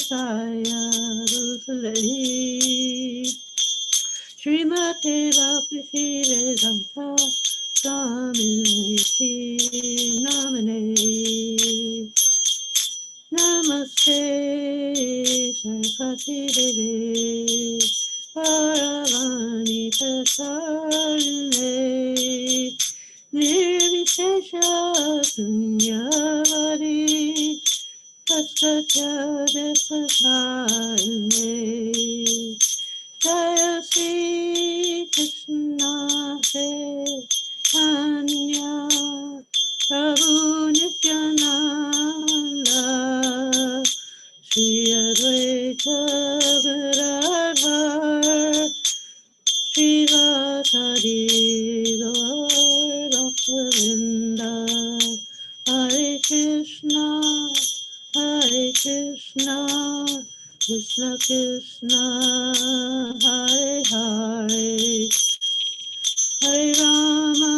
Saya Rusulari Srimate Bhakti Vedanta Swami Namane Namaste Saraswati Devi Paravani Prasarane Nirvishesha Sunyavadi Tattva Desasarane Jaya Sri Krishna Chaitanya Prabhu Nityananda Shri Advaita Gadadhar Srivasadi Gaur Bhaktavinda Hare Krishna Krishna Krishna Hare Hare Hare Rama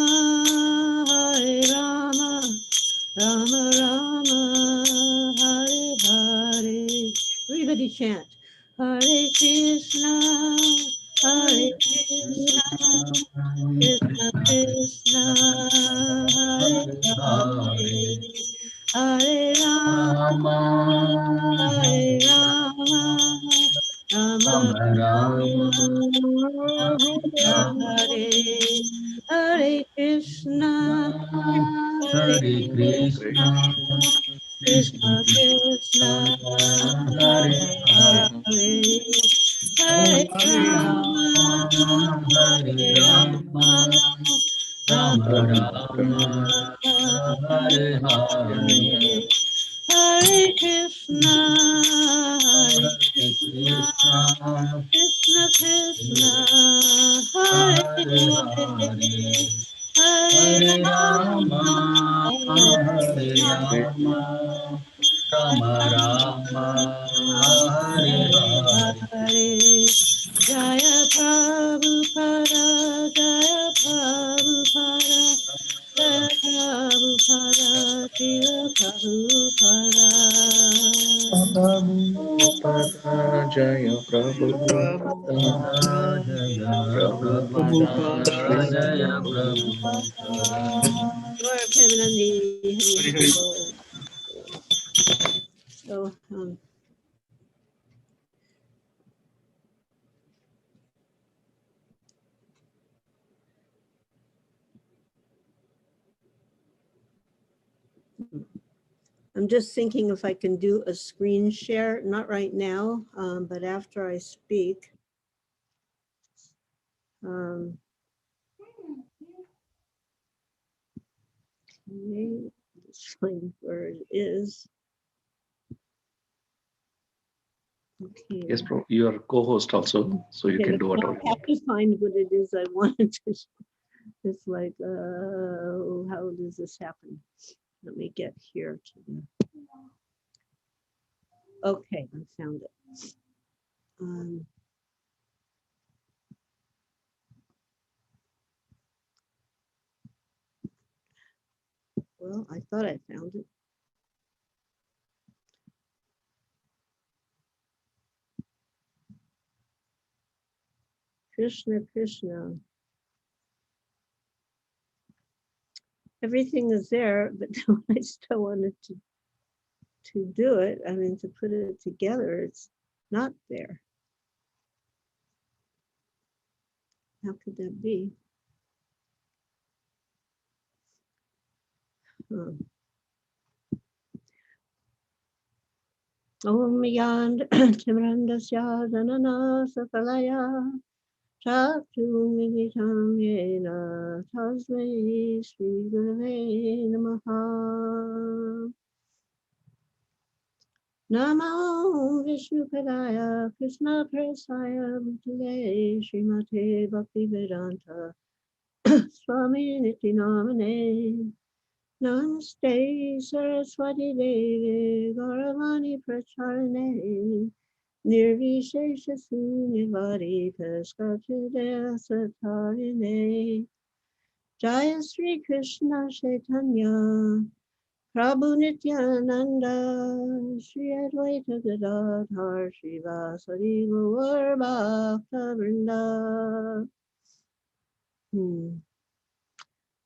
Rama Rama Hare Hare. Everybody chant Hare Krishna Krishna Krishna Hare Hare Hare Rama Rama Hare Hare Krishna Krishna Krishna Hare Hare Hare Rama Rama Hare Hare Hare Krishna Krishna Krishna Hare Hare Hare Rama Rama Hare Hare Jaya Prabhupada Jaya Prabhupada Prabhupada Srila Prabhupada Prabhupada Jaya Prabhupada Prabhupada Jaya Lord Premanandi So I'm just thinking if I can do a screen share, not right now, but after I speak. Okay, let's find where it is. Okay. Yes, bro. You are co-host also, so you can do whatever. I have to find what it is I wanted to. It's like, how does this happen? Let me get here to the. Okay, I found it. Well, I thought I found it. Krishna, Krishna. Everything is there, but I still wanted to do it. I mean, to put it together, it's not there. How could that be? Om Yand Timrandasya Danana Sakalaya Chaktu Migitam Yena Tasmai Sri Gurave Namaha Namo Vishnu Padaya Krishna Prasaya Bhutale Srimate Bhakti Vedanta Swami Niti Namane Namaste Saraswati Devi Gauravani Pracharane Nirvishesha Sunyavari Paskachidaya Satarine Jaya Sri Krishna Chaitanya Prabhu Nityananda, Shri Advaita Gadadhar, Srivasadi Gaur Bhakta Vrinda.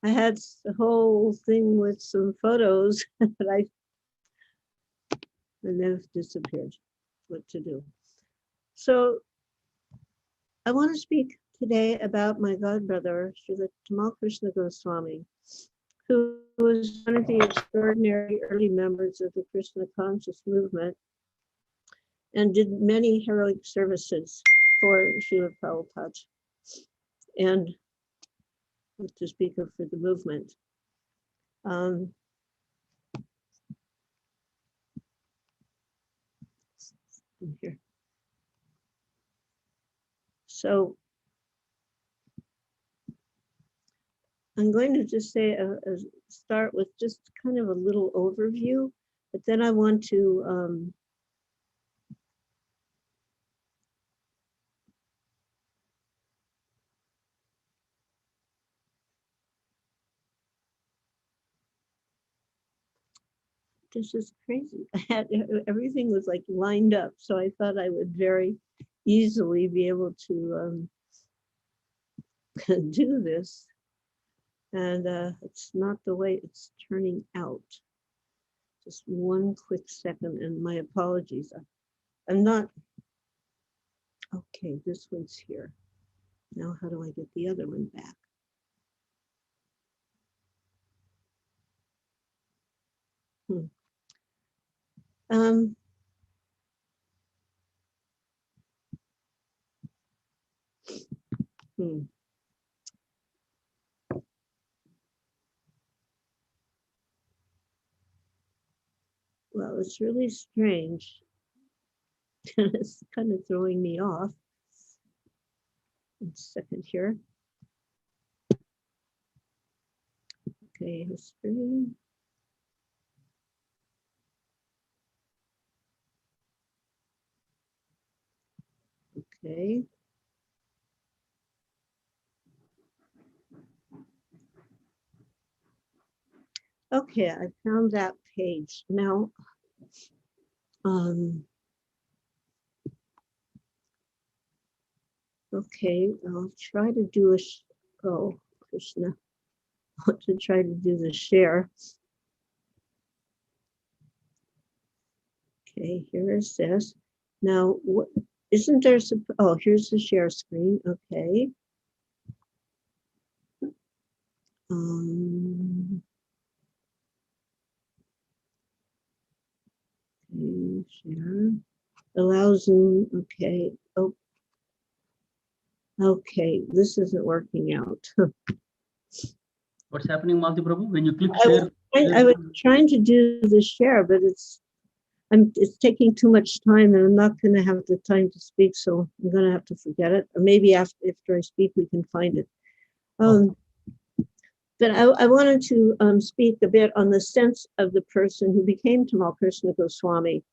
I had the whole thing with some photos, but and they've disappeared. What to do? So I want to speak today about my godbrother, Srila Krishna Goswami, who was one of the extraordinary early members of the Krishna conscious movement and did many heroic services for Srila Prabhupada and to speak of for the movement. Here. So I'm going to just say, start with just kind of a little overview, but then I want to this is crazy. I had everything was like lined up, so I thought I would very easily be able to do this, and it's not the way it's turning out. Just one quick second, and my apologies. I'm not okay. This one's here. Now, how do I get the other one back? Well, it's really strange. It's kind of throwing me off. One second here. Okay, history. Okay. Okay, I found that page. Now, okay, I'll try to do a, oh, Krishna, I want to try to do the share. Okay, here is this. Now, what, isn't there, oh, here's the share screen, okay. Okay, share. Allow Zoom, okay. Oh, okay, this isn't working out. What's happening, Malati Prabhu? When you click share, I was trying to do the share, but it's taking too much time, and I'm not going to have the time to speak, so I'm going to have to forget it. Or maybe after I speak, we can find it. But I wanted to speak a bit on the sense of the person who became Tamal Krishna Goswami,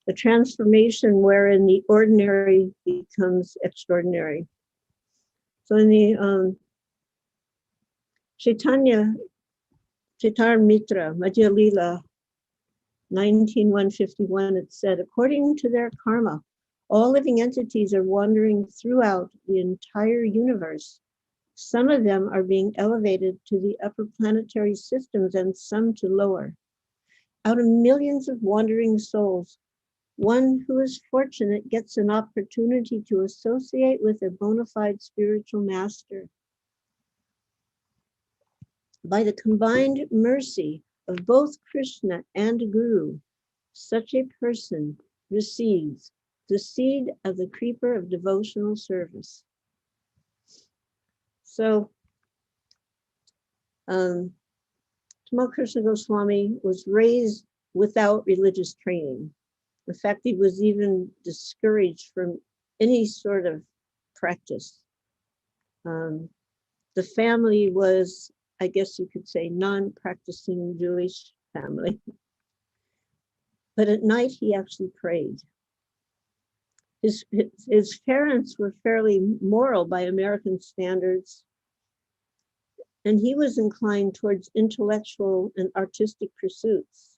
a transformation wherein the ordinary becomes extraordinary. So in the Chaitanya Mitra, Madhya Lila, 19:151, it said, according to their karma, all living entities are wandering throughout the entire universe. Some of them are being elevated to the upper planetary systems and some to lower. Out of millions of wandering souls, one who is fortunate gets an opportunity to associate with a bona fide spiritual master. By the combined mercy of both Krishna and Guru, such a person receives the seed of the creeper of devotional service. So, Tamal Krishna Goswami was raised without religious training. In fact, he was even discouraged from any sort of practice. The family was, I guess you could say, non-practicing Jewish family. But at night, he actually prayed. His parents were fairly moral by American standards. and he was inclined towards intellectual and artistic pursuits.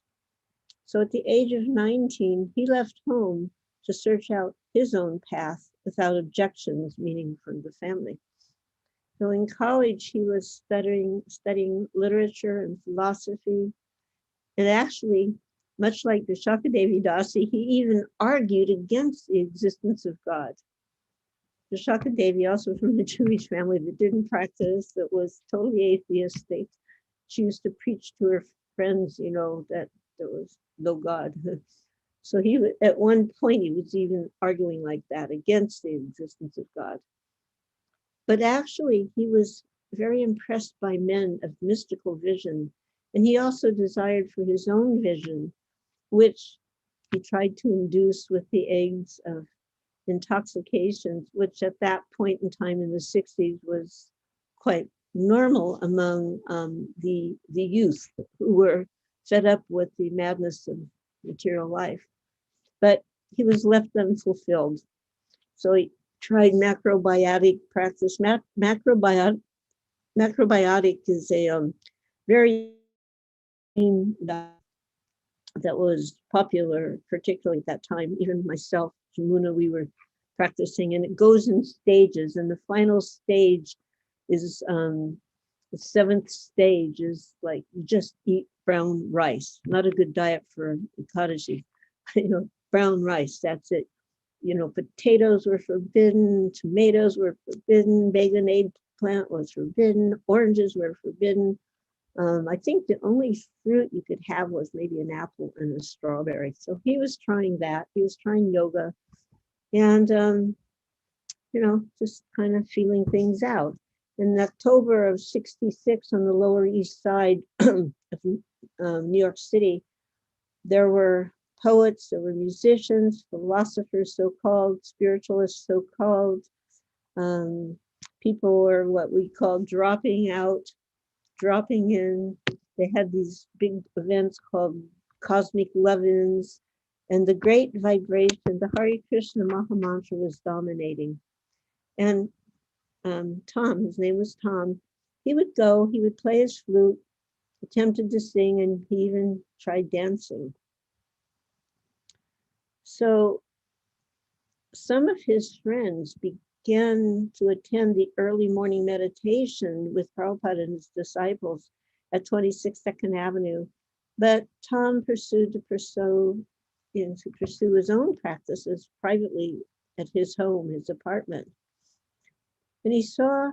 So at the age of 19, he left home to search out his own path without objections, meaning from the family. So in college, he was studying literature and philosophy. And actually, much like the Shakadevi Dasi, he even argued against the existence of God. The Shakadevi, also from a Jewish family that didn't practice, that was totally atheistic. She used to preach to her friends, that there was no God. So at one point, he was even arguing like that against the existence of God. But actually, he was very impressed by men of mystical vision. And he also desired for his own vision, which he tried to induce with the eggs of intoxications, which at that point in time in the 60s was quite normal among the youth who were fed up with the madness of material life. But he was left unfulfilled. So he tried macrobiotic practice. Macrobiotic is a very that was popular, particularly at that time. Even myself, Jamuna, we were practicing, and it goes in stages. And the final stage is the seventh stage is like you just eat brown rice. Not a good diet for Ekadashi. Brown rice. That's it. Potatoes were forbidden. Tomatoes were forbidden. Bacon eggplant was forbidden. Oranges were forbidden. I think the only fruit you could have was maybe an apple and a strawberry. So he was trying that. He was trying yoga and, just kind of feeling things out. In October of 66 on the Lower East Side of New York City, there were poets, there were musicians, philosophers, so-called, spiritualists, so-called. People were what we call dropping in. They had these big events called cosmic love-ins, and the great vibration, the Hare Krishna Maha Mantra was dominating. And Tom, his name was Tom, he would play his flute, attempted to sing, and he even tried dancing. So some of his friends began to attend the early morning meditation with Prabhupada and his disciples at 26 2nd Avenue. But Tom pursued to pursue his own practices privately at his home, his apartment. And he saw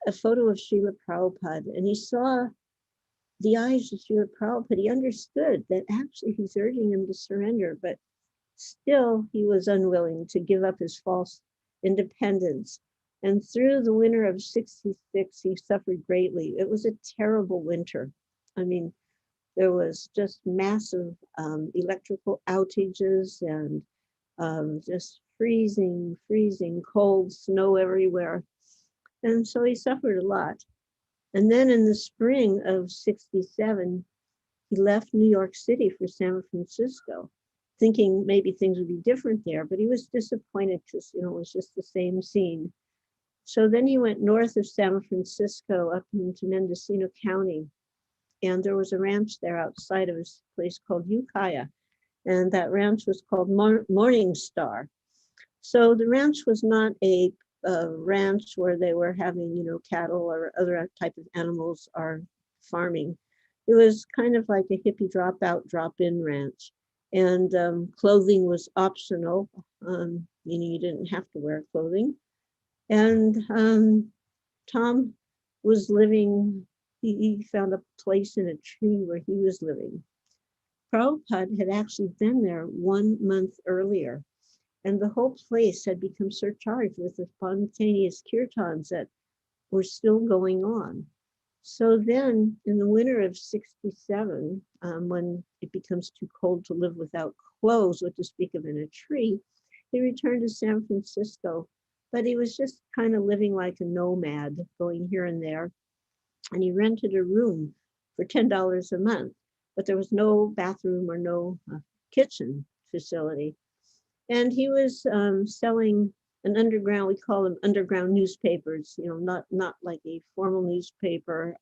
a photo of Srila Prabhupada, and he saw the eyes of Srila Prabhupada. He understood that actually he's urging him to surrender, but still he was unwilling to give up his false independence. And through the winter of 66, he suffered greatly. It was a terrible winter. I mean, there was just massive electrical outages and just freezing, cold, snow everywhere. And so he suffered a lot. And then in the spring of 67, he left New York City for San Francisco, thinking maybe things would be different there, but he was disappointed because, it was just the same scene. So then he went north of San Francisco up into Mendocino County, and there was a ranch there outside of his place called Ukiah, and that ranch was called Morning Star. So the ranch was not a ranch where they were having, cattle or other type of animals or farming. It was kind of like a hippie drop-out, drop-in ranch. And clothing was optional, meaning you didn't have to wear clothing. And Tom was living, he found a place in a tree where he was living. Prabhupada had actually been there 1 month earlier, and the whole place had become surcharged with the spontaneous kirtans that were still going on. So then in the winter of 67, when it becomes too cold to live without clothes, what to speak of in a tree, he returned to San Francisco, but he was just kind of living like a nomad, going here and there. And he rented a room for $10 a month, but there was no bathroom or no kitchen facility. And he was selling an underground, we call them underground newspapers, not like a formal newspaper,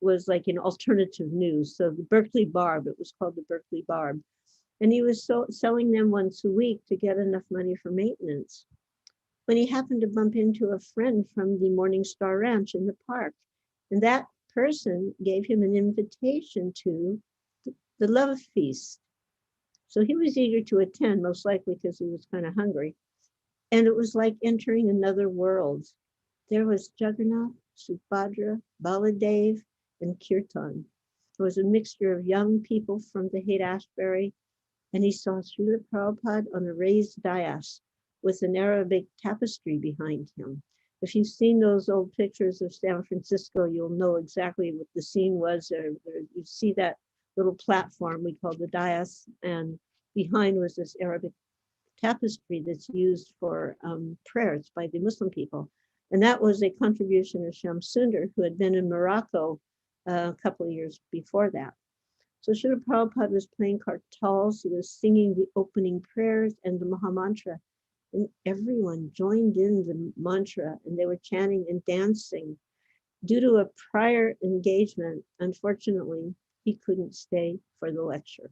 was like an alternative news. So the Berkeley Barb, it was called the Berkeley Barb. And he was selling them once a week to get enough money for maintenance. When he happened to bump into a friend from the Morning Star Ranch in the park, and that person gave him an invitation to the love feast. So he was eager to attend, most likely because he was kind of hungry. And it was like entering another world. There was Jagannath, Subhadra, Baladev, and Kirtan. It was a mixture of young people from the Haight-Ashbury, and he saw Srila Prabhupada on a raised dais with an Arabic tapestry behind him. If you've seen those old pictures of San Francisco, you'll know exactly what the scene was. You see that little platform we call the dais, and behind was this Arabic tapestry that's used for prayers by the Muslim people. And that was a contribution of Shamsunder, who had been in Morocco a couple of years before that. So Srila Prabhupada was playing kartals, he was singing the opening prayers and the Maha Mantra, and everyone joined in the mantra, and they were chanting and dancing. Due to a prior engagement, unfortunately, he couldn't stay for the lecture.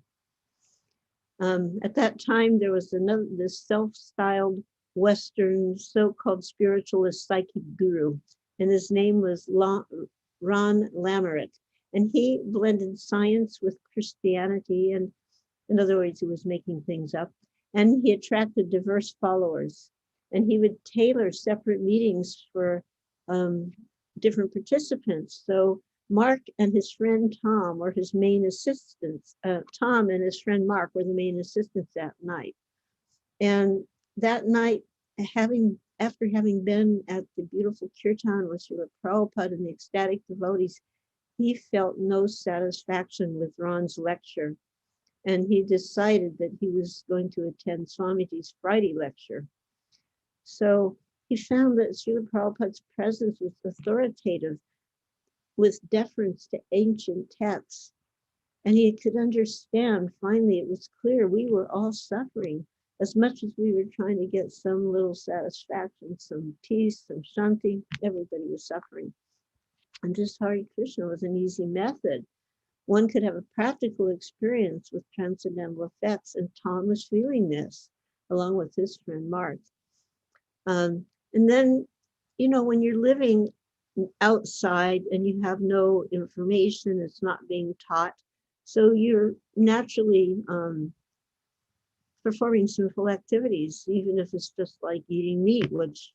At that time, there was this self-styled Western so-called spiritualist psychic guru, and his name was Ron Lamoureux. And he blended science with Christianity, and in other words, he was making things up. And he attracted diverse followers. And he would tailor separate meetings for different participants. So Mark and his friend Tom were his main assistants. Tom and his friend Mark were the main assistants that night. And that night, after having been at the beautiful kirtan with Srila Prabhupada and the ecstatic devotees, he felt no satisfaction with Ron's lecture. And he decided that he was going to attend Swamiji's Friday lecture. So he found that Srila Prabhupada's presence was authoritative, with deference to ancient texts. And he could understand, finally, it was clear we were all suffering as much as we were trying to get some little satisfaction, some peace, some shanti. Everybody was suffering. And just Hare Krishna was an easy method. One could have a practical experience with transcendental effects, and Tom was feeling this, along with his friend Mark. And then, when you're living outside and you have no information, it's not being taught, so you're naturally performing sinful activities, even if it's just like eating meat, which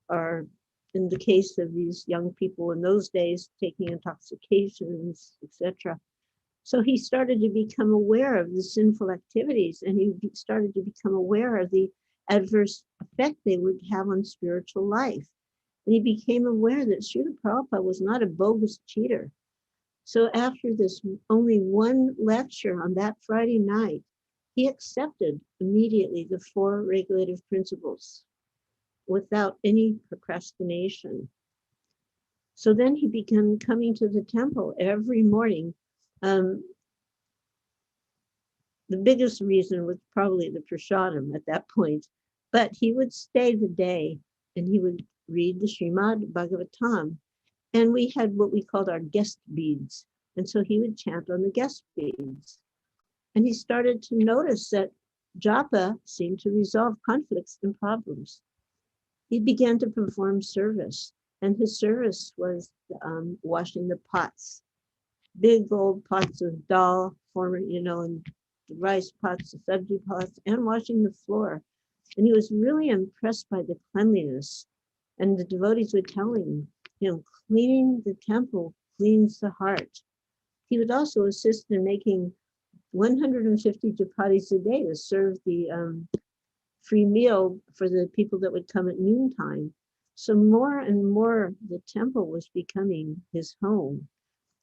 are, in the case of these young people in those days, taking intoxications, etc. So he started to become aware of the sinful activities, and he started to become aware of the adverse effect they would have on spiritual life. And he became aware that Srila Prabhupada was not a bogus cheater. So after this only one lecture on that Friday night, he accepted immediately the 4 regulative principles without any procrastination. So then he began coming to the temple every morning. The biggest reason was probably the prasadam at that point, but he would stay the day and he would read the Srimad Bhagavatam. And we had what we called our guest beads. And so he would chant on the guest beads. And he started to notice that japa seemed to resolve conflicts and problems. He began to perform service, and his service was washing the pots, big old pots of dal, and the rice pots, the sabji pots, and washing the floor. And he was really impressed by the cleanliness. And the devotees would tell him, cleaning the temple cleans the heart. He would also assist in making 150 chapatis a day to serve the free meal for the people that would come at noontime. So more and more, the temple was becoming his home.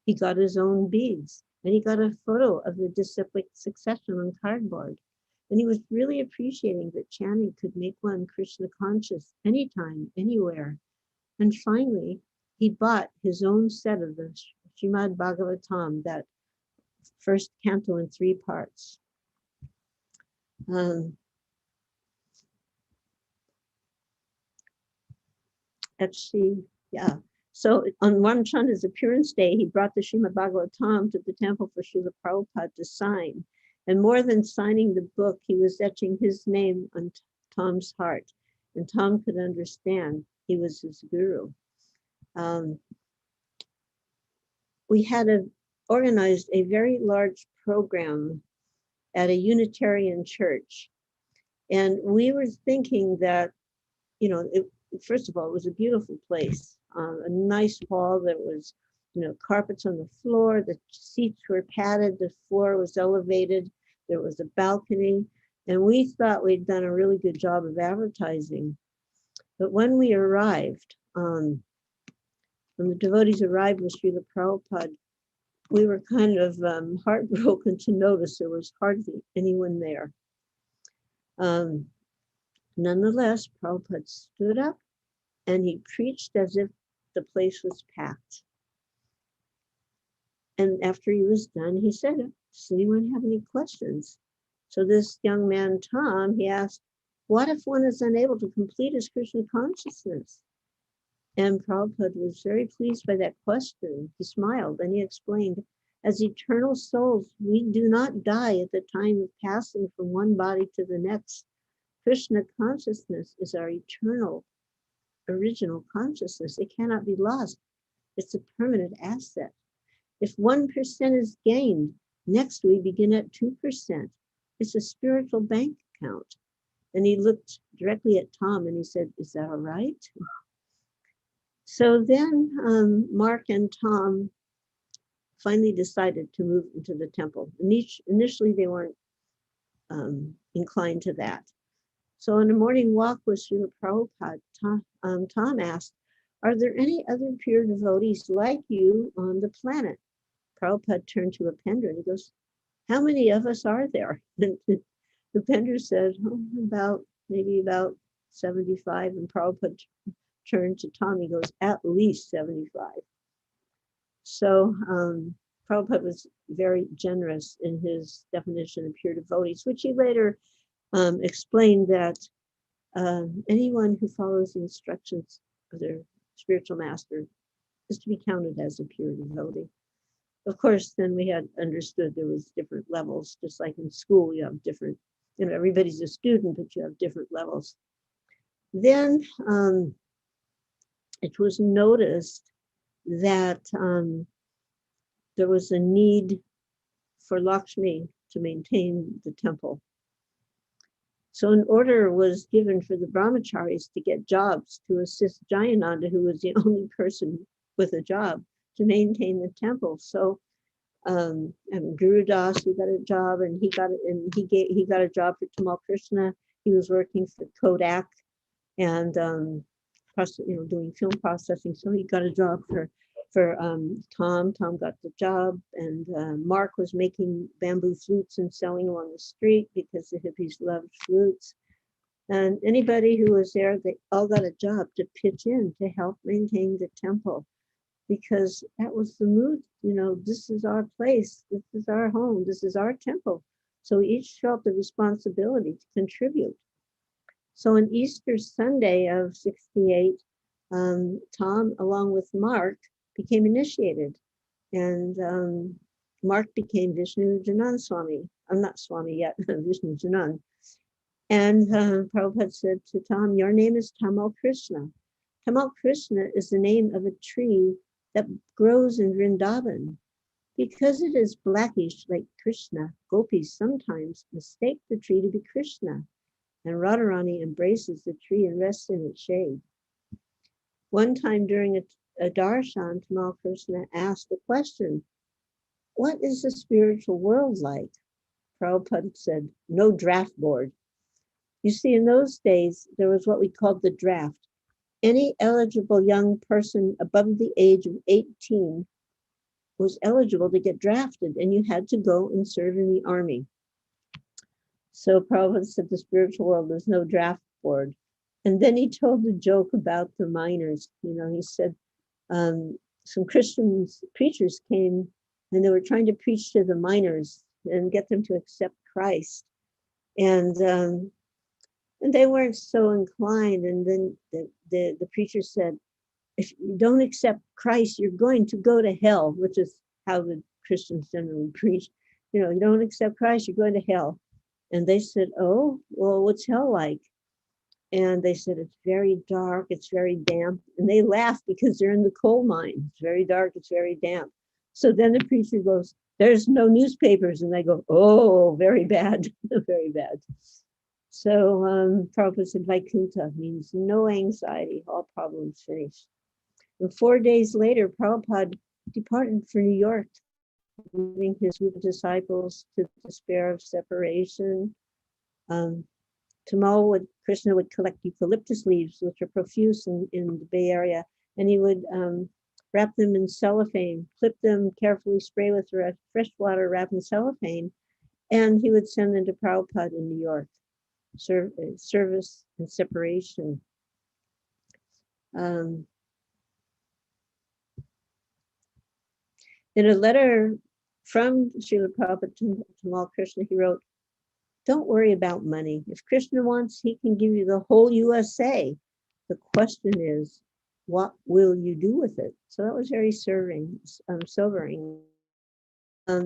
He got his own beads, and he got a photo of the disciplic succession on cardboard. And he was really appreciating that chanting could make one Krishna conscious anytime, anywhere. And finally, he bought his own set of the Srimad Bhagavatam, that first canto in 3 parts. Yeah. So on Ram Chandra's appearance day, he brought the Srimad Bhagavatam to the temple for Srila Prabhupada to sign. And more than signing the book, he was etching his name on Tom's heart. And Tom could understand he was his guru. We had organized a very large program at a Unitarian church. And we were thinking that, first of all, it was a beautiful place, a nice hall that was, carpets on the floor, the seats were padded, the floor was elevated, there was a balcony, and we thought we'd done a really good job of advertising. But when we arrived, when the devotees arrived with Srila Prabhupada, we were kind of heartbroken to notice there was hardly anyone there. Nonetheless, Prabhupada stood up and he preached as if the place was packed. And after he was done, he said, does anyone have any questions? So this young man, Tom, he asked, what if one is unable to complete his Krishna consciousness? And Prabhupada was very pleased by that question. He smiled and he explained, as eternal souls, we do not die at the time of passing from one body to the next. Krishna consciousness is our eternal, original consciousness. It cannot be lost. It's a permanent asset. If 1% is gained, next we begin at 2%. It's a spiritual bank account. And he looked directly at Tom and he said, is that all right? So then Mark and Tom finally decided to move into the temple. Initially, they weren't inclined to that. So on a morning walk with Srila Prabhupada, Tom asked, are there any other pure devotees like you on the planet? Prabhupada turned to Upendra and he goes, how many of us are there? And Upendra said, maybe about 75. And Prabhupada turned to Tom, he goes, at least 75. So Prabhupada was very generous in his definition of pure devotees, which he later explained that anyone who follows the instructions of their spiritual master is to be counted as a pure devotee. Of course, then we had understood there was different levels, just like in school, you have different, everybody's a student, but you have different levels. Then it was noticed that there was a need for Lakshmi to maintain the temple. So an order was given for the brahmacharis to get jobs to assist Jayananda, who was the only person with a job, to maintain the temple. So and Guru Das, he got a job, and he got a job for Tamal Krishna. He was working for Kodak and doing film processing. So he got a job for Tom. Tom got the job, and Mark was making bamboo flutes and selling along the street because the hippies loved flutes. And anybody who was there, they all got a job to pitch in to help maintain the temple, because that was the mood. This is our place, this is our home, this is our temple. So each felt the responsibility to contribute. So on Easter Sunday of '68, Tom, along with Mark, became initiated, and Mark became Vishnu Janan Swami. I'm not Swami yet, Vishnu Janan. And Prabhupada said to Tom, your name is Tamal Krishna. Tamal Krishna is the name of a tree that grows in Vrindavan. Because it is blackish like Krishna, gopis sometimes mistake the tree to be Krishna, and Radharani embraces the tree and rests in its shade. One time during a darshan, Tamal Krishna asked the question, what is the spiritual world like? Prabhupada said, no draft board. You see, in those days, there was what we called the draft. Any eligible young person above the age of 18 was eligible to get drafted, and you had to go and serve in the army. So Prabhupada said the spiritual world, there's no draft board. And then he told a joke about the miners. He said some Christian preachers came and they were trying to preach to the miners and get them to accept Christ. And they weren't so inclined. And then the preacher said, if you don't accept Christ, you're going to go to hell, which is how the Christians generally preach. You don't accept Christ, you're going to hell. And they said, oh, well, what's hell like? And they said, it's very dark, it's very damp. And they laugh because they're in the coal mine. It's very dark, it's very damp. So then the preacher goes, there's no newspapers. And they go, oh, very bad, very bad. So Prabhupada said, Vaikuntha means no anxiety, all problems finished. And 4 days later, Prabhupada departed for New York, leaving his group of disciples to despair of separation. Krishna would collect eucalyptus leaves, which are profuse in the Bay Area, and he would wrap them in cellophane, clip them, carefully spray with fresh water, wrap in cellophane, and he would send them to Prabhupada in New York. Service and separation. In a letter from Srila Prabhupada to Tamal Krishna, he wrote, don't worry about money. If Krishna wants, he can give you the whole USA. The question is, what will you do with it? So that was very sobering. He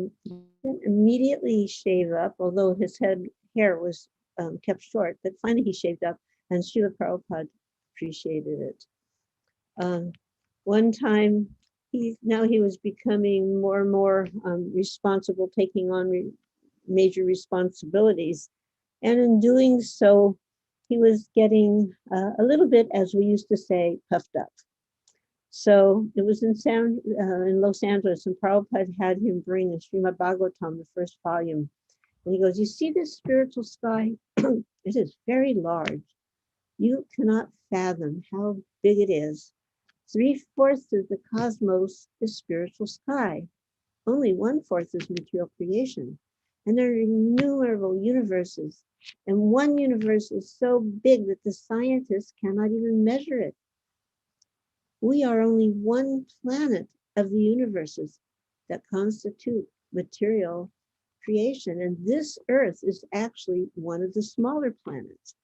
didn't immediately shave up, although his hair was kept short, but finally he shaved up, and Srila Prabhupada appreciated it. One time, he was becoming more and more responsible, taking on major responsibilities, and in doing so, he was getting a little bit, as we used to say, puffed up. So it was in Los Angeles, and Prabhupada had him bring the Srimad Bhagavatam, the first volume. And he goes, you see this spiritual sky? It is very large. You cannot fathom how big it is. 3/4 of the cosmos is spiritual sky. Only 1/4 is material creation. And there are innumerable universes. And one universe is so big that the scientists cannot even measure it. We are only one planet of the universes that constitute material creation. And this Earth is actually one of the smaller planets.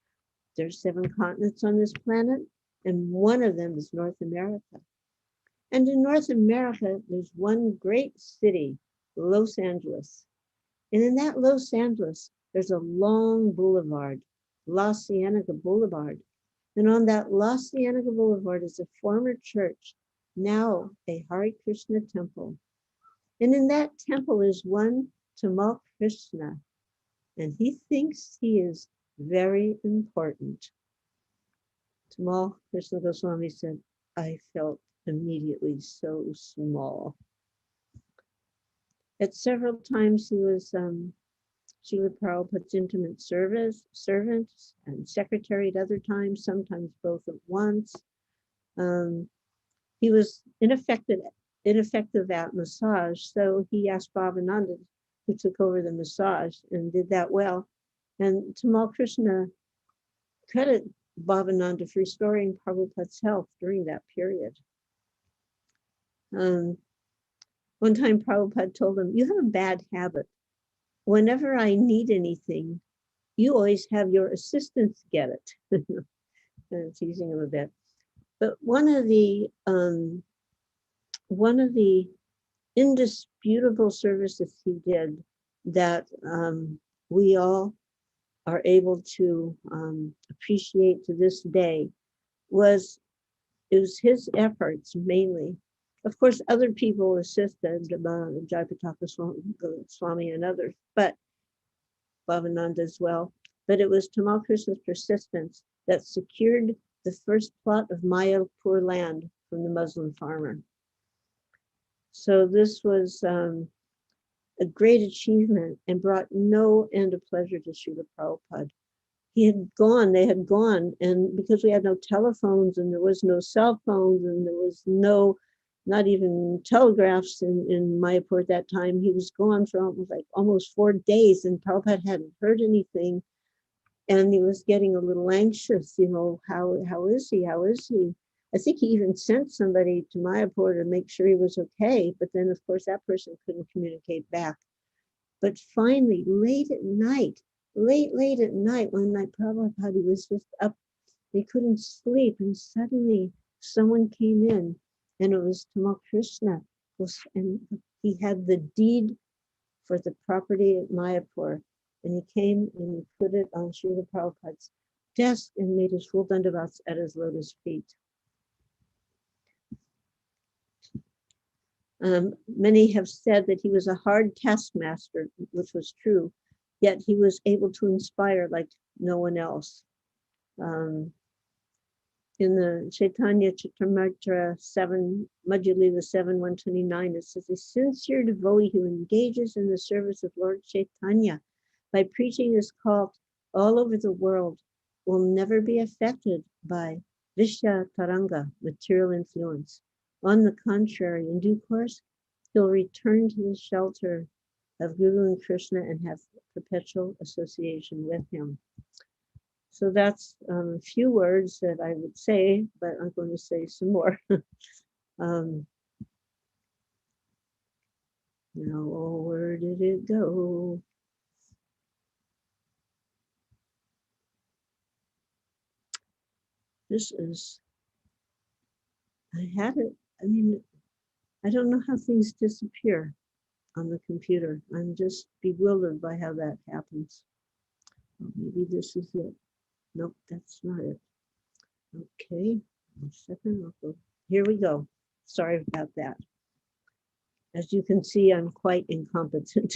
There's 7 continents on this planet, and one of them is North America. And in North America, there's one great city, Los Angeles. And in that Los Angeles, there's a long boulevard, La Cienega Boulevard. And on that La Cienega Boulevard is a former church, now a Hare Krishna temple. And in that temple is one Tamal Krishna, and he thinks he is very important. Tamal Krishna Goswami said, I felt immediately so small. At several times he was Srila Prabhupada's intimate servant and secretary at other times, sometimes both at once. He was ineffective at massage, so he asked Bhavananda, who took over the massage and did that well. And Tamal Krishna credited Bhavananda for restoring Prabhupada's health during that period. One time Prabhupada told him, you have a bad habit. Whenever I need anything, you always have your assistants get it. And teasing him a bit. But one of the indisputable services he did that we all are able to appreciate to this day was his efforts mainly. Of course, other people assisted, Jayapataka Swami and others, but Bhavananda as well. But it was Tamal Krishna's persistence that secured the first plot of Mayapur land from the Muslim farmer. So this was a great achievement and brought no end of pleasure to Srila Prabhupada. They had gone, and because we had no telephones and there was no cell phones and there was not even telegraphs in Mayapur at that time, he was gone for almost 4 days, and Prabhupada hadn't heard anything. And he was getting a little anxious, how is he? I think he even sent somebody to Mayapur to make sure he was okay. But then, of course, that person couldn't communicate back. But finally, late at night, one night, Prabhupada was just up. He couldn't sleep. And suddenly someone came in, and it was Tamal Krishna, and he had the deed for the property at Mayapur, and he came and he put it on Srila Prabhupada's desk and made his full dandavats at his lotus feet. Many have said that he was a hard taskmaster, which was true, yet he was able to inspire like no one else. In the Chaitanya Charitamrita 7, Madhya Lila 7, 129, it says, a sincere devotee who engages in the service of Lord Chaitanya by preaching his call all over the world will never be affected by Vishya Taranga, material influence. On the contrary, in due course, he'll return to the shelter of Guru and Krishna and have perpetual association with him. So that's a few words that I would say, but I'm going to say some more. Now, where did it go? This is, I had it, I mean, I don't know how things disappear on the computer. I'm just bewildered by how that happens. Well, maybe this is it. Nope, that's not it. Okay, 1 second, I'll go. Here we go. Sorry about that. As you can see, I'm quite incompetent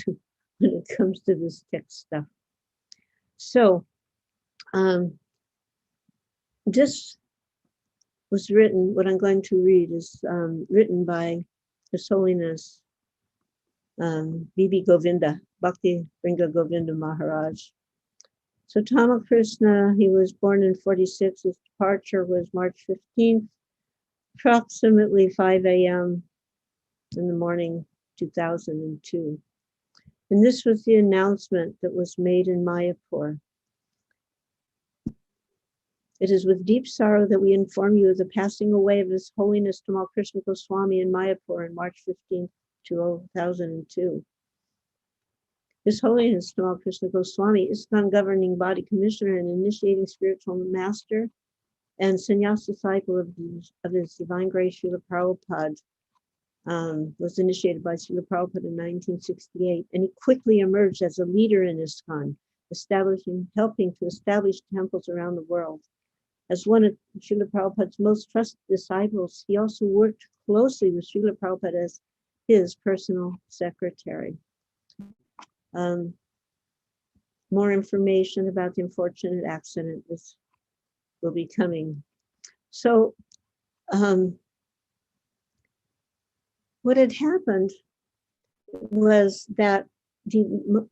when it comes to this text stuff. So, this was written, what I'm going to read is written by His Holiness Bibi Govinda, Bhakti Vringa Govinda Maharaj. So Tamal Krishna, he was born in 46. His departure was March 15th, approximately 5 a.m. in the morning, 2002. And this was the announcement that was made in Mayapur. It is with deep sorrow that we inform you of the passing away of His Holiness Tamal Krishna Goswami in Mayapur on March 15, 2002. His Holiness Tamal Krishna Goswami, ISKCON governing body commissioner and initiating spiritual master and sannyas disciple of His Divine Grace Srila Prabhupada, was initiated by Srila Prabhupada in 1968, and he quickly emerged as a leader in ISKCON, helping to establish temples around the world. As one of Srila Prabhupada's most trusted disciples, he also worked closely with Srila Prabhupada as his personal secretary. More information about the unfortunate accident will be coming. So, what had happened was that the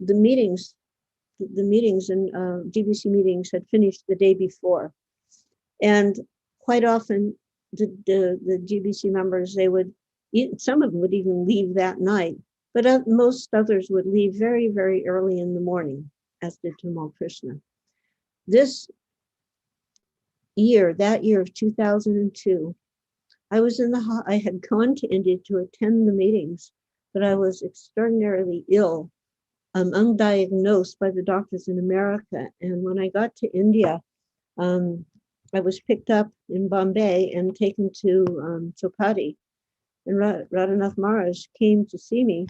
meetings and GBC meetings had finished the day before. And quite often, the GBC members, some of them would even leave that night, but most others would leave very, very early in the morning, as did Tamal Krishna. That year of 2002, I had gone to India to attend the meetings, but I was extraordinarily ill, undiagnosed by the doctors in America. And when I got to India, I was picked up in Bombay and taken to Chopati, and Radhanath Maharaj came to see me,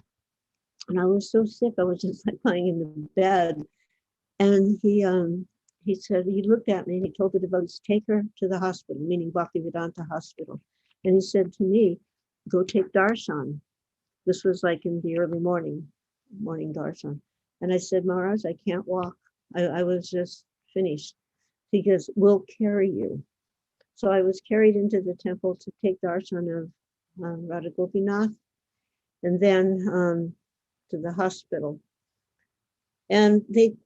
and I was so sick, I was just like lying in the bed. And he said, he looked at me and he told the devotees, take her to the hospital, meaning Bhaktivedanta Hospital. And he said to me, go take darshan. This was like in the early morning darshan. And I said, Maharaj, I can't walk. I was just finished. He goes, we'll carry you. So I was carried into the temple to take darshan of Radha Gopinath, and then to the hospital. And they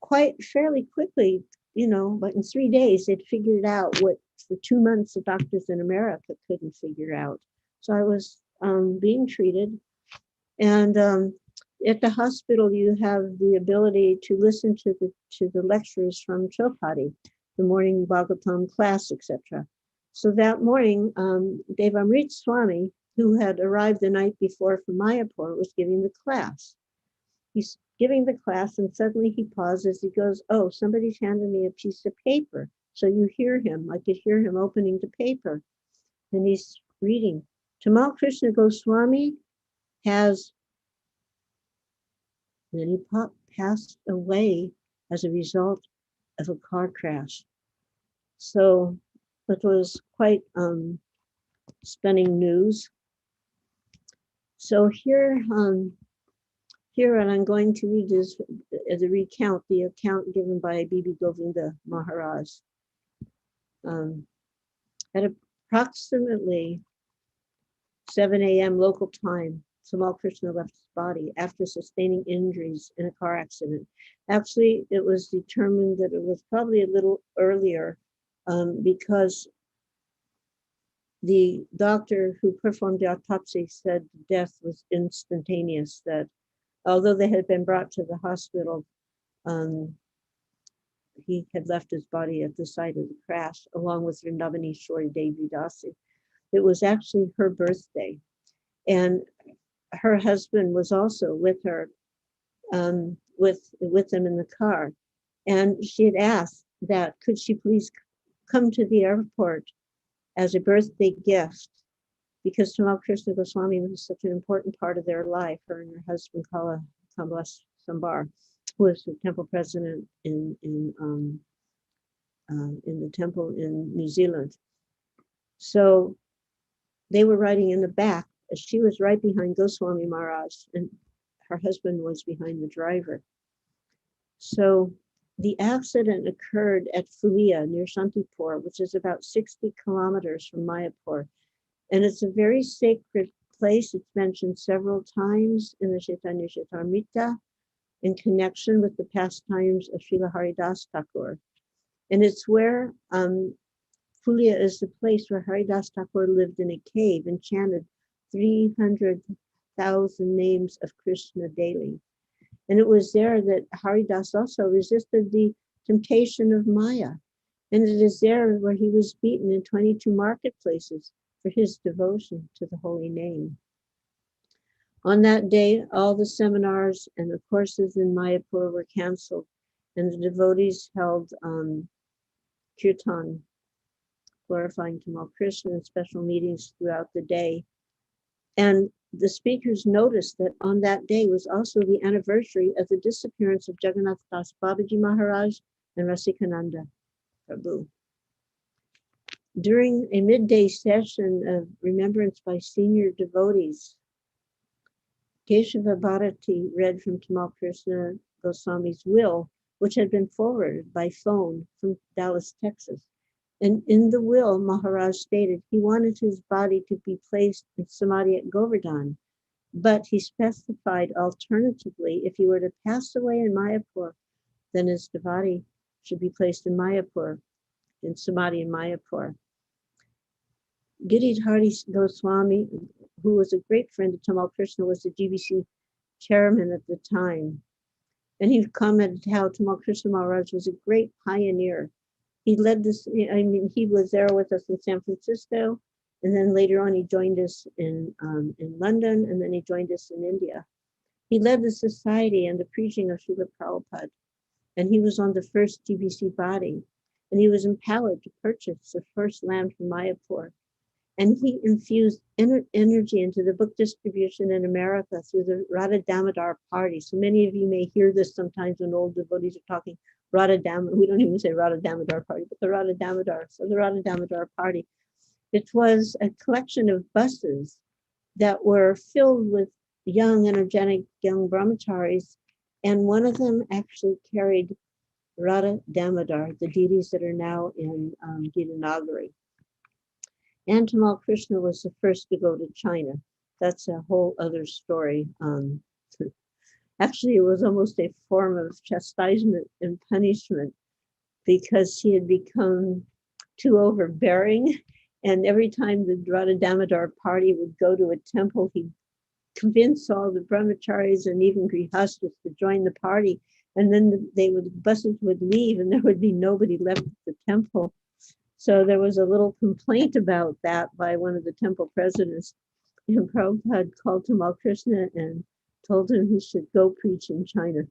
fairly quickly, but in 3 days, they'd figured out what for 2 months the doctors in America couldn't figure out. So I was being treated. And at the hospital, you have the ability to listen to the lectures from Chopati, the morning Bhagavatam class, etc. So that morning, Devamrit Swami, who had arrived the night before from Mayapur, was giving the class. He's giving the class, and suddenly he pauses. He goes, oh, somebody's handed me a piece of paper. So you hear him. I could hear him opening the paper. And he's reading, Tamal Krishna Goswami has, and then he passed away as a result of a car crash. So it was quite stunning news. So here, and I'm going to read this as a recount, the account given by Bibi Govinda Maharaj. At approximately 7 a.m. local time, Tamal Krishna left his body after sustaining injuries in a car accident. Actually, it was determined that it was probably a little earlier because the doctor who performed the autopsy said death was instantaneous, that although they had been brought to the hospital, he had left his body at the site of the crash, along with Vrindavani Shori Devi Dasi. It was actually her birthday, and her husband was also with her, with them in the car. And she had asked that could she please come to the airport as a birthday gift, because Tamal Krishna Goswami was such an important part of their life, her and her husband Kamlas Sambar, who was the temple president in the temple in New Zealand. So they were riding in the back. She was right behind Goswami Maharaj, and her husband was behind the driver. So the accident occurred at Fulia near Shantipur, which is about 60 kilometers from Mayapur. And it's a very sacred place. It's mentioned several times in the Chaitanya Charitamrita in connection with the pastimes of Srila Haridas Thakur. And it's where Fulia is the place where Haridas Thakur lived in a cave and chanted 300,000 names of Krishna daily. And it was there that Haridas also resisted the temptation of Maya. And it is there where he was beaten in 22 marketplaces for his devotion to the holy name. On that day, all the seminars and the courses in Mayapur were canceled, and the devotees held kirtan, glorifying Tamal Krishna, and special meetings throughout the day. And the speakers noticed that on that day was also the anniversary of the disappearance of Jagannath Das Babaji Maharaj and Rasikananda Prabhu. During a midday session of remembrance by senior devotees, Keshava Bharati read from Tamal Krishna Goswami's will, which had been forwarded by phone from Dallas, Texas. And in the will, Maharaj stated he wanted his body to be placed in Samadhi at Govardhan, but he specified alternatively, if he were to pass away in Mayapur, then his body should be placed in Mayapur, in Samadhi in Mayapur. Giridhari Goswami, who was a great friend of Tamal Krishna, was the GBC chairman at the time. And he commented how Tamal Krishna Maharaj was a great pioneer. He led this, he was there with us in San Francisco, and then later on he joined us in London, and then he joined us in India. He led the society and the preaching of Srila Prabhupada, and he was on the first GBC body, and he was empowered to purchase the first land from Mayapur. And he infused energy into the book distribution in America through the Radha Damodar party. So many of you may hear this sometimes when old devotees are talking Radha Damodar. We don't even say Radha Damodar party, but the Radha Damodar. So the Radha Damodar party. It was a collection of buses that were filled with young, energetic, young brahmacharis. And one of them actually carried Radha Damodar, the deities that are now in Gitanagari. And Tamal Krishna was the first to go to China. That's a whole other story. Actually, it was almost a form of chastisement and punishment because he had become too overbearing. And every time the Radha Damodar party would go to a temple, he'd convince all the brahmacharis and even grihastas to join the party. And then buses would leave and there would be nobody left at the temple. So there was a little complaint about that by one of the temple presidents. And Prabhupada called Tamal Krishna and told him he should go preach in China.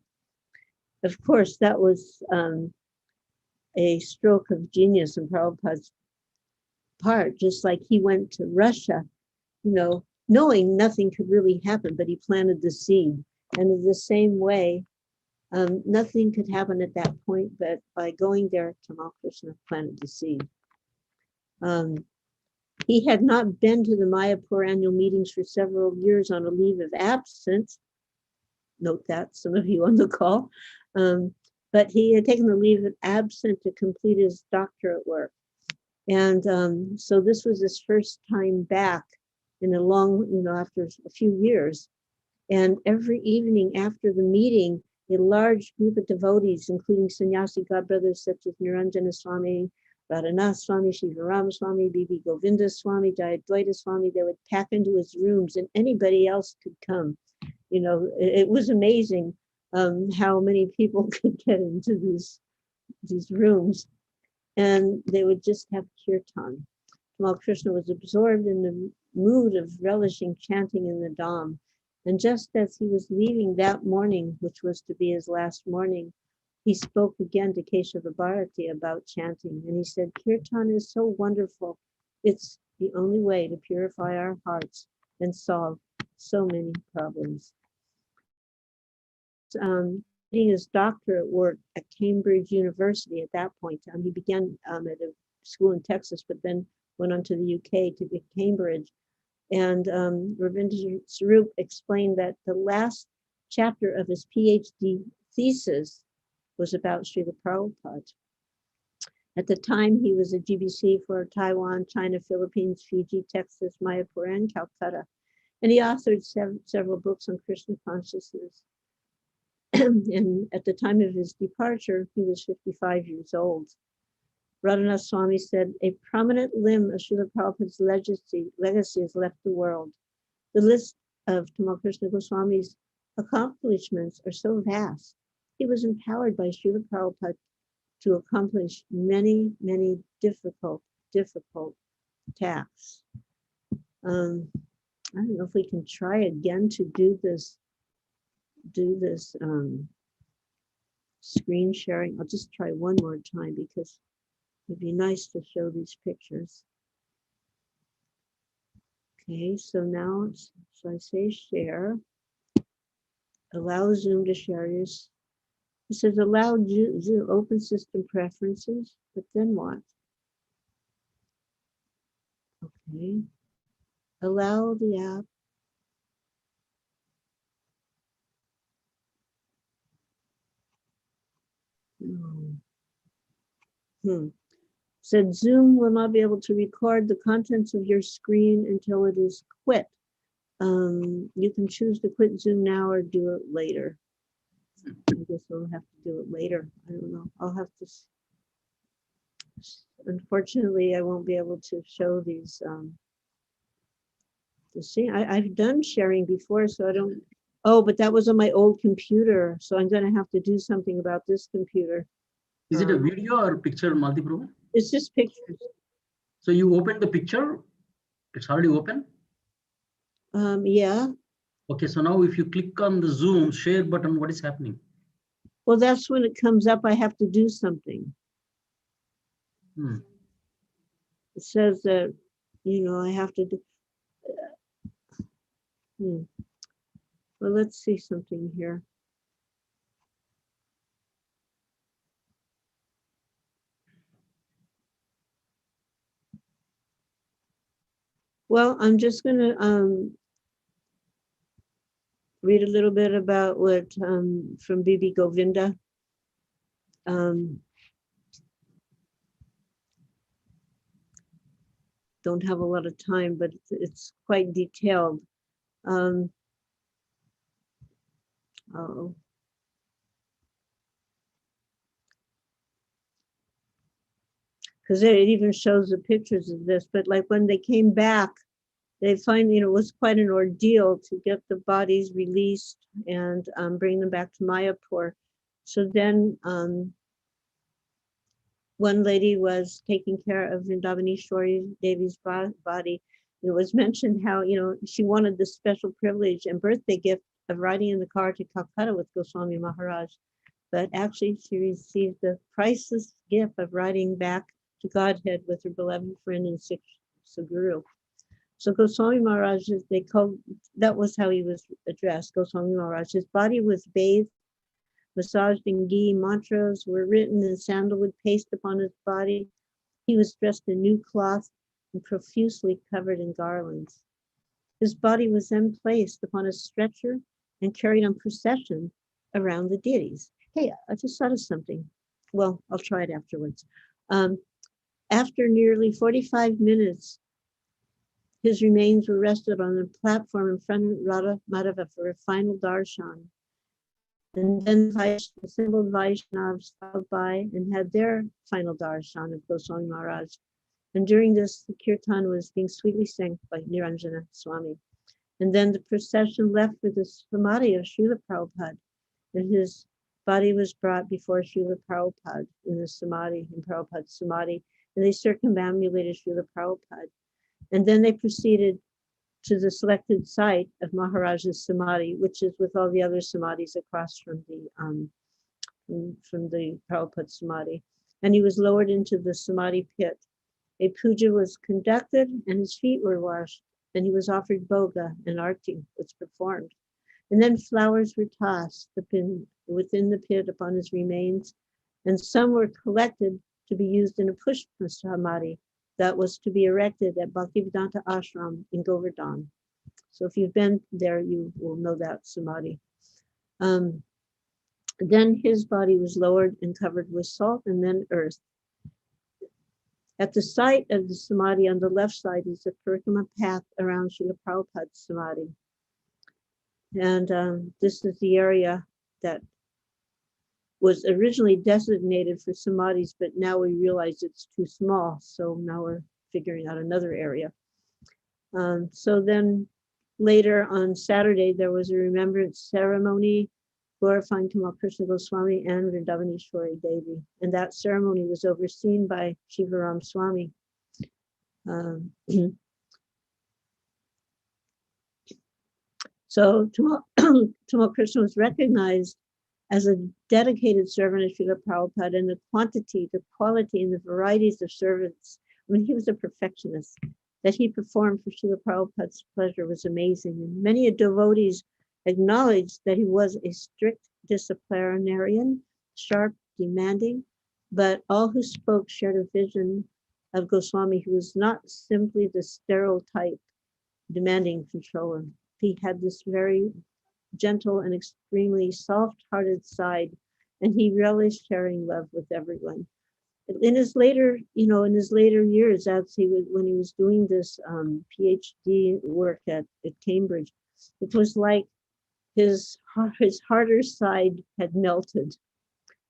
Of course, that was a stroke of genius on Prabhupada's part, just like he went to Russia, knowing nothing could really happen, but he planted the seed. And in the same way, nothing could happen at that point, but by going there, Tamal Krishna planted the seed. He had not been to the Mayapur annual meetings for several years on a leave of absence. Note that, some of you on the call. But he had taken the leave of absence to complete his doctorate work. And so this was his first time back in a long, after a few years. And every evening after the meeting, a large group of devotees, including sannyasi godbrothers such as Niranjana Swami, Radhanath Swami, Shivarama Swami, Bibi Govinda Swami, Jayadvaita Swami, they would pack into his rooms and anybody else could come. It was amazing how many people could get into these rooms. And they would just have kirtan. Tamal Krishna was absorbed in the mood of relishing chanting in the Dham. And just as he was leaving that morning, which was to be his last morning, he spoke again to Keshava Bharati about chanting. And he said, kirtan is so wonderful. It's the only way to purify our hearts and solve so many problems. Getting his doctorate work at Cambridge University at that point. He began at a school in Texas, but then went on to the UK to get Cambridge. And Ravindra Swarup explained that the last chapter of his PhD thesis was about Srila Prabhupada. At the time, he was a GBC for Taiwan, China, Philippines, Fiji, Texas, Mayapur, and Calcutta. And he authored several books on Krishna consciousness. And at the time of his departure, he was 55 years old. Radhanath Swami said, a prominent limb of Srila Prabhupada's legacy has left the world. The list of Tamal Krishna Goswami's accomplishments are so vast. He was empowered by Srila Prabhupada to accomplish many, many difficult tasks. I don't know if we can try again to do this screen sharing. I'll just try one more time because it'd be nice to show these pictures. Okay, so now, so I say share, allow Zoom to share yours. It says allow Zoom, open system preferences, but then what? Okay, allow the app. Said Zoom will not be able to record the contents of your screen until it is quit. You can choose to quit Zoom now or do it later. I guess I'll have to do it later. I don't know. I'll have to. Unfortunately, I won't be able to show these. I've done sharing before, so I don't. Oh, but that was on my old computer, so I'm going to have to do something about this computer. Is it a video or picture, Malati Prabhu? It's just pictures. So you opened the picture, it's already open? Yeah. Okay, so now if you click on the Zoom share button, what is happening? Well, that's when it comes up, I have to do something. It says that, I have to do. Well, let's see something here. Well, I'm just going to read a little bit about what from Bibi Govinda. Don't have a lot of time, but it's quite detailed. Because it even shows the pictures of this, but like when they came back, they find, it was quite an ordeal to get the bodies released and bring them back to Mayapur. So then one lady was taking care of Vrindavaneshwari Devi's body. It was mentioned how, she wanted this special privilege and birthday gift of riding in the car to Calcutta with Goswami Maharaj. But actually she received the priceless gift of riding back to Godhead with her beloved friend and Sikh Guru. So Goswami Maharaj, that was how he was addressed, Goswami Maharaj. His body was bathed, massaged in ghee, mantras were written in sandalwood paste upon his body. He was dressed in new cloth and profusely covered in garlands. His body was then placed upon a stretcher and carried on procession around the deities. Hey, I just thought of something. Well, I'll try it afterwards. After nearly 45 minutes, his remains were rested on a platform in front of Radha Madhava for a final darshan. And then the assembled Vaishnavas filed by and had their final darshan of Goswami Maharaj. And during this, the kirtan was being sweetly sang by Niranjana Swami. And then the procession left for the samadhi of Srila Prabhupada. And his body was brought before Srila Prabhupada in the samadhi, in Prabhupada's samadhi. And they circumambulated Srila Prabhupada. And then they proceeded to the selected site of Maharaj's samadhi, which is with all the other samadhis across from the Prabhupada samadhi. And he was lowered into the samadhi pit. A puja was conducted and his feet were washed, and he was offered bhoga and arti was performed. And then flowers were tossed within the pit upon his remains, and some were collected to be used in a pushpa samadhi that was to be erected at Bhaktivedanta Ashram in Govardhan. So if you've been there, you will know that samadhi. Then his body was lowered and covered with salt and then earth. At the site of the samadhi on the left side is a parikrama path around Srila Prabhupada's samadhi. And this is the area that was originally designated for samadhis, but now we realize it's too small. So now we're figuring out another area. So then later on Saturday, there was a remembrance ceremony glorifying Tamal Krishna Goswami and Vrindavaneshwari Devi. And that ceremony was overseen by Shivaram Swami. So Tamal Krishna was recognized as a dedicated servant of Srila Prabhupada, and the quantity, the quality, and the varieties of service. I mean, he was a perfectionist. That he performed for Srila Prabhupada's pleasure was amazing. And many devotees acknowledged that he was a strict disciplinarian, sharp, demanding, but all who spoke shared a vision of Goswami, who was not simply the stereotype demanding controller. He had this very gentle and extremely soft-hearted side, and he relished sharing love with everyone. In his later years, when he was doing this PhD work at Cambridge, it was like his harder side had melted.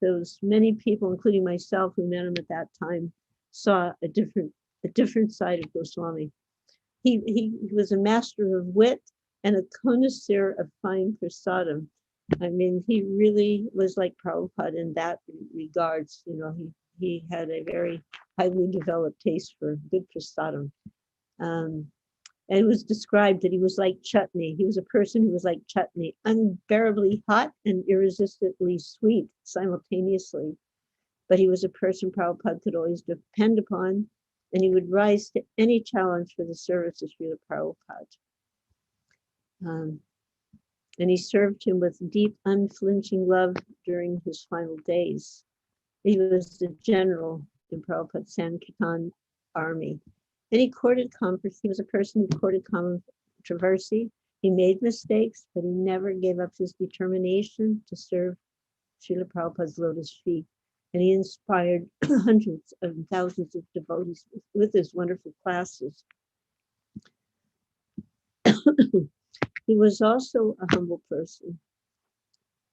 There was many people, including myself, who met him at that time, saw a different side of Goswami. He was a master of wit and a connoisseur of fine prasadam. I mean, he really was like Prabhupada in that regards. You know, he had a very highly developed taste for good prasadam. And it was described that he was like chutney. He was a person who was like chutney, unbearably hot and irresistibly sweet simultaneously. But he was a person Prabhupada could always depend upon, and he would rise to any challenge for the service of Srila Prabhupada. And he served him with deep, unflinching love during his final days. He was the general in Prabhupada's Sankirtan army. And he courted comfort. He was a person who courted controversy. He made mistakes, but he never gave up his determination to serve Srila Prabhupada's lotus feet. And he inspired hundreds of thousands of devotees with his wonderful classes. He was also a humble person.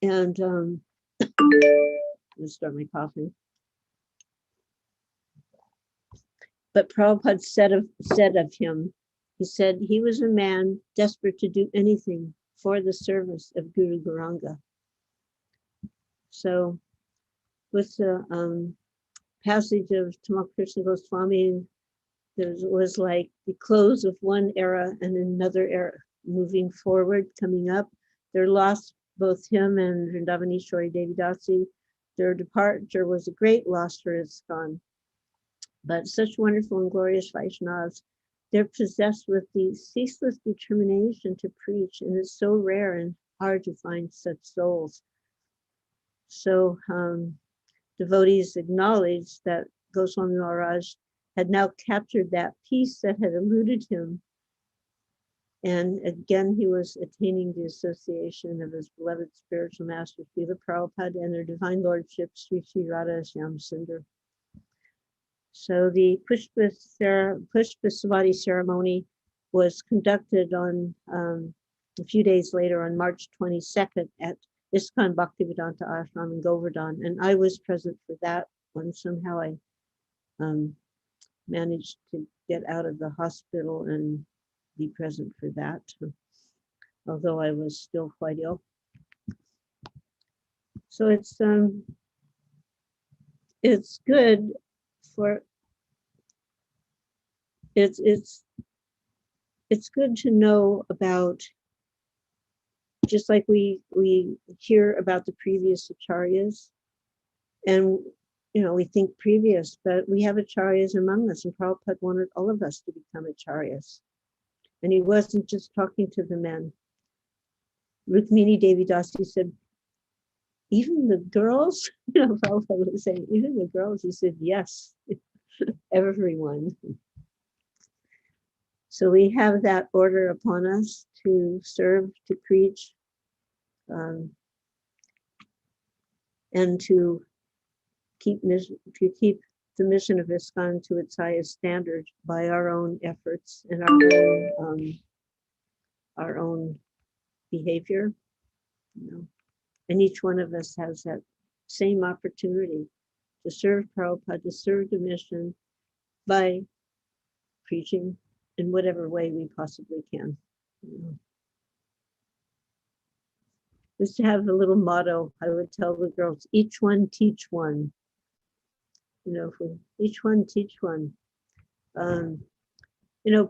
And I'm going to start my coughing. But Prabhupada said of him, he said he was a man desperate to do anything for the service of Guru Gauranga. So with the passage of Tamal Krishna Goswami, there was like the close of one era and another era moving forward, coming up. Their loss, both him and Vrindavaneshwari Devi Dasi, their departure was a great loss for ISKCON. But such wonderful and glorious Vaishnavas, they're possessed with the ceaseless determination to preach, and it's so rare and hard to find such souls. So devotees acknowledged that Goswami Maharaj had now captured that peace that had eluded him. And again, he was attaining the association of his beloved spiritual master, Srila Prabhupada, and their divine lordship, Sri Sri Radha Shyam Sundar. So the Pushpa Savati ceremony was conducted on a few days later on March 22nd at ISKCON Bhaktivedanta Ashram in Govardhan, and I was present for that one. Somehow I managed to get out of the hospital and be present for that, although I was still quite ill. So it's good for it's good to know about, just like we hear about the previous acharyas, and we think previous, but we have acharyas among us, and Prabhupada wanted all of us to become acharyas. And he wasn't just talking to the men. Rukmini Devi Dasi said, even the girls, Prabhupada was saying, even the girls, he said, yes, everyone. So we have that order upon us to serve, to preach, and to keep the mission of ISKCON to its highest standard by our own efforts and our own behavior. And each one of us has that same opportunity to serve Prabhupada, to serve the mission by preaching in whatever way we possibly can. Just to have a little motto, I would tell the girls, each one teach one. If we each one teach one.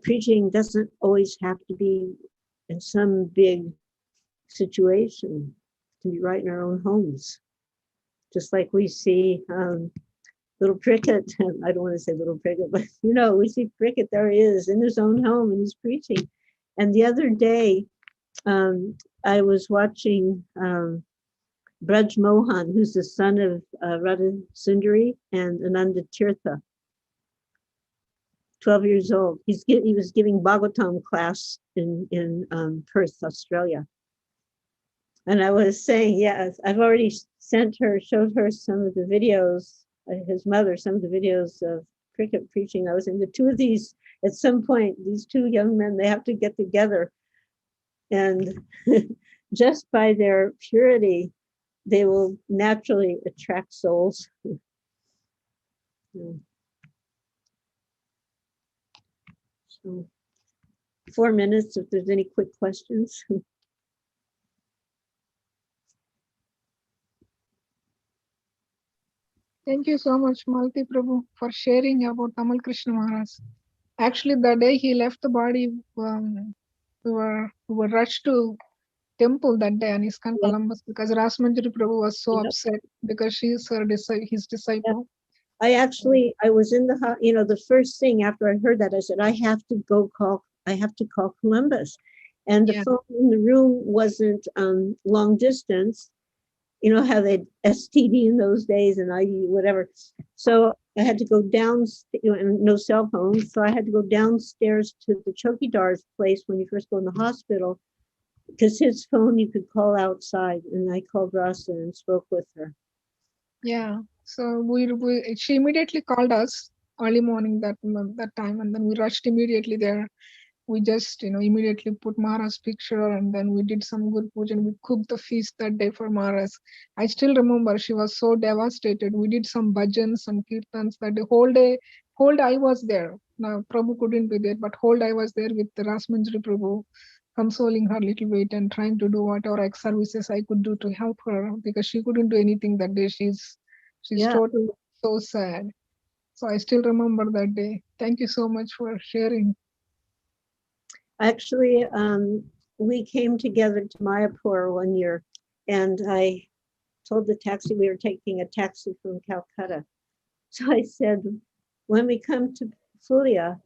Preaching doesn't always have to be in some big situation. It can be right in our own homes. Just like we see little Cricket, I don't want to say little Cricket, but we see Cricket, there he is in his own home and he's preaching. And the other day, I was watching Braj Mohan, who's the son of Radha Sundari and Ananda Tirtha, 12 years old. He was giving Bhagavatam class in Perth, Australia. And I was saying, yes, I've already showed her some of the videos, his mother, some of the videos of Cricket preaching. I was in the two of these, at some point, these two young men, they have to get together. And just by their purity, they will naturally attract souls. So 4 minutes if there's any quick questions. Thank you so much, Malati Prabhu, for sharing about Tamal Krishna Maharaj. Actually, the day he left the body, we were rushed to temple that day in ISKCON Columbus because Rasmanjari Prabhu was so upset because she is his disciple. I was in the first thing after I heard that, I said, I have to call Columbus. And the phone in the room wasn't long distance. You know how they had STD in those days and ID, whatever. So I had to go down, and no cell phones. So I had to go downstairs to the Chokidar's place when you first go in the hospital, because his phone you could call outside. And I called Rasa and spoke with her. Yeah. So she immediately called us early morning that time, and then we rushed immediately there. We just immediately put Maharaj's picture, and then we did some good puja, and we cooked the feast that day for Maharaj. I still remember she was so devastated. We did some bhajans, some kirtans that the whole day I was there. Now Prabhu couldn't be there, but whole day I was there with the Rasmanjari Prabhu, consoling her little bit and trying to do whatever ex services I could do to help her, because she couldn't do anything that day. She's totally so sad. So I still remember that day. Thank you so much for sharing. Actually, we came together to Mayapur one year, and I told the taxi, we were taking a taxi from Calcutta. So I said, when we come to Fulia,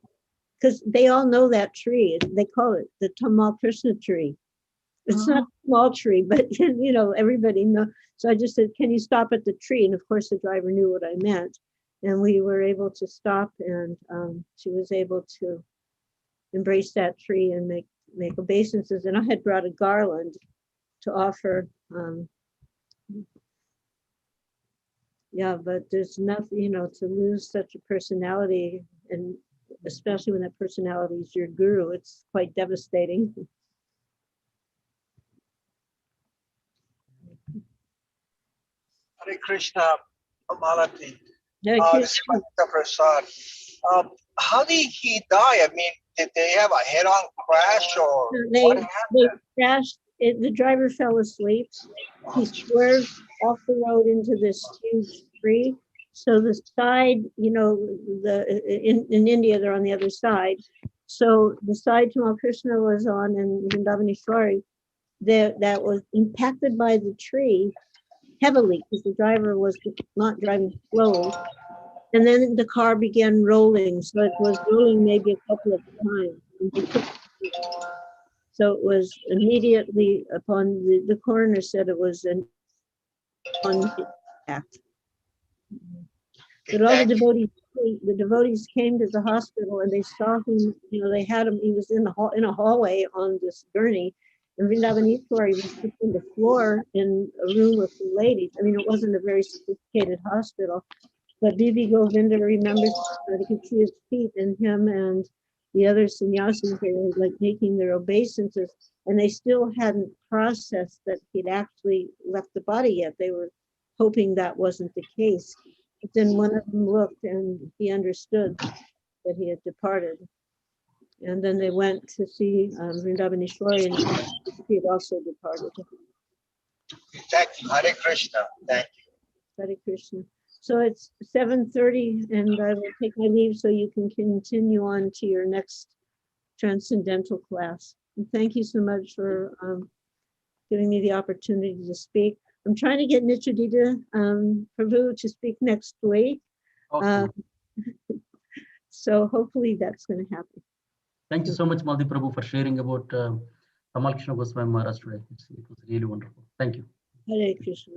because they all know that tree, they call it the Tamal Krishna tree. It's not a small tree, but you know, everybody knows. So I just said, can you stop at the tree? And of course the driver knew what I meant. And we were able to stop, and she was able to embrace that tree and make obeisances. And I had brought a garland to offer. Yeah, but there's nothing, you know, to lose such a personality, and especially when that personality is your guru, it's quite devastating. Hare Krishna, Malati. Hare This is Mr. Prasad. How did he die? I mean, did they have a head-on crash or what happened? They crashed. The driver fell asleep. He swerved off the road into this huge tree. So the side, you know, in India, they're on the other side. So the side Tamal Krishna was on and Vrindavaneshwari, that was impacted by the tree heavily because the driver was not driving slowly. And then the car began rolling. So it was rolling maybe a couple of times. So it was immediately upon the coroner said it was an impact. But all the devotees came to the hospital and they saw him, you know, they had him, he was in a hallway on this gurney. And Vrindavaneshwari was just on the floor in a room with some ladies. I mean, it wasn't a very sophisticated hospital, but Bibi Govinda remembers that he could see his feet, and him and the other sannyasis, they were like making their obeisances, and they still hadn't processed that he'd actually left the body yet. They were hoping that wasn't the case. But then one of them looked and he understood that he had departed. And then they went to see Vrindavaneshwari, and he had also departed. Thank you. Hare Krishna. Thank you. Hare Krishna. So it's 7:30, and I will take my leave so you can continue on to your next transcendental class. And thank you so much for giving me the opportunity to speak. I'm trying to get Nityadita Prabhu to speak next week. Awesome. So hopefully that's going to happen. Thank you so much, Malati Prabhu, for sharing about Tamal Krishna Goswami Maharaj today. It was really wonderful. Thank you. Hare Krishna.